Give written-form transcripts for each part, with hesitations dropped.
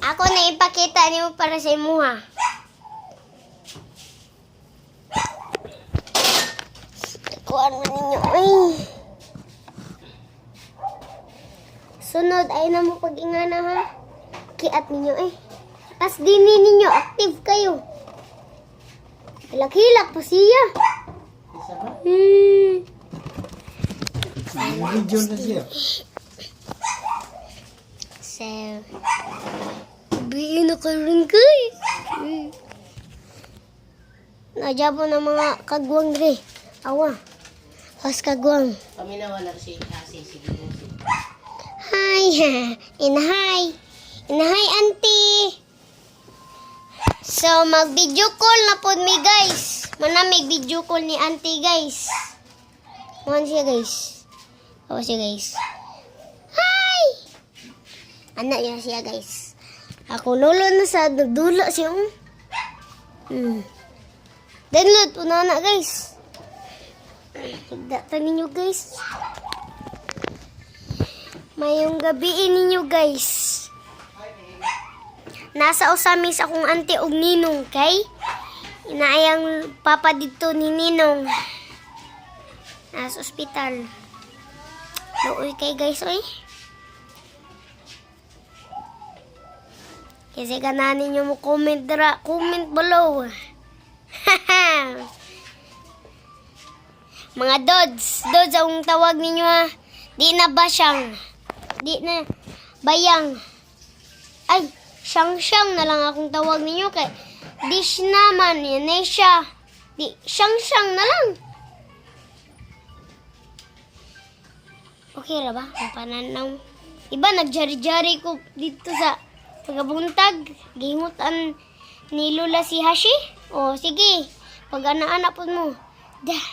Ako na ipakita niyo para sa imo ha. Kuhaan mo ninyo. Ay. Sunod, ay na mo pag-ingana ha. Kiat ninyo eh. Tas dini ninyo, active kayo. Hilak-hilak pa siya. Video na siya. So, sabihin na ka rin guys. Najabo na mga kagwang dre. Awa. Has kagwang. Kami na wala si Asi. Sige. Hi. Inahay. Inahay auntie. So, mag-video call na po mi guys. Manamig video call ni auntie guys. Kuhan siya guys. Awa siya guys. Hi! Anak niya siya guys. Ako lolo na sa nagdula siya. Download po na anak guys. Higdatan ninyo guys. Mayong gabiin ninyo guys. Nasa usamis akong auntie og ninong kay inaayang papa dito ni ninong. Nasa ospital. Luoy kay guys oy. Kasi gananin nyo mo comment below. Mga dods ang tawag ninyo ha. Di na basyang. Di na bayang. Ay, siyang na lang akong tawag ninyo kay dish naman, yan ay siya. Di, siyang na lang. Okay ra ba? Ang pananaw. Iba, nagjari-jari ko dito sa pagabuntag. Gingutan ni Lola si Hashi. O, sige. Pag anak-anak po mo. Jari.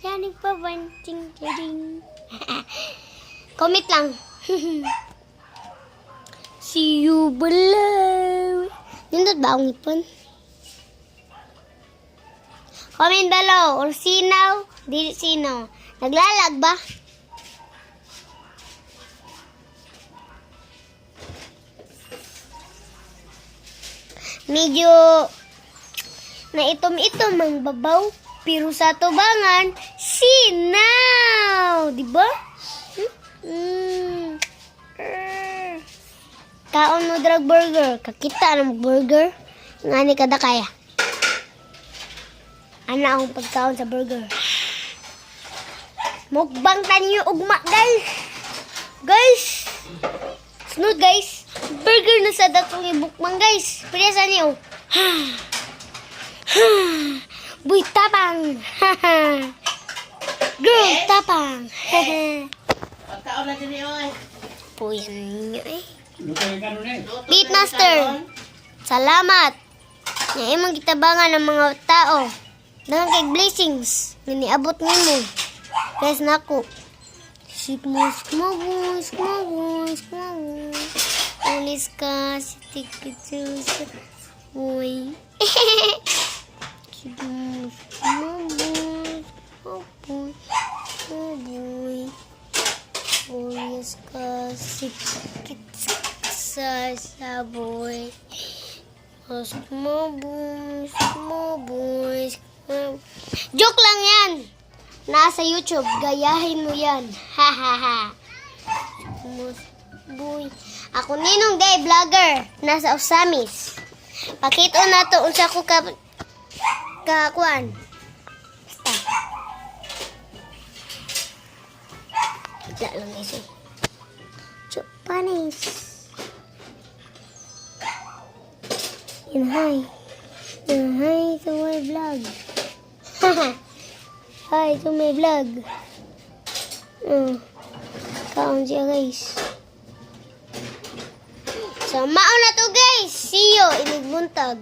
Jani pa banting jaring. Comment lang. See you below. Nindot ba ang ipon? Comment below. Or sinaw. Dili sinaw. Naglalag ba? Medyo na itom-itom ang babaw. Pero sa tubangan, sinaw. Diba? Kaon mo drag burger. Kakita ng burger. Nga ni kada kaya. Ana akong pagkaon sa burger. Mukbang tanyo ugma, guys. Guys. Sunod, guys. Burger na sa datong ibukmang, guys. Pilihan niyo. Boy, tapang. Girl, tapang. Pagkaon na din oy. Puyan ninyo eh. Lutay ka nun eh. Beatmaster. Salamat. Nga imong gitabangan ng mga tao. Daghang kay blessings. Nga niabot nimo. Guys, nako. Sikmos, kumabos. Ulis ka, sitik sa boy. Sikmos, kumabos. Ulis ka, sitik sa boy. Kumabos. Joke lang yan. Nasa YouTube, gayahin mo yan. Ha. Boy. Ako ninong day vlogger. Nasa Osamis. Pakito na to unsa ko kakuan. Basta. Higla lang guys. Panis. Hi to my vlog. Hi to my vlog. Kaon siya guys. So, mauna to guys. See you in buntag.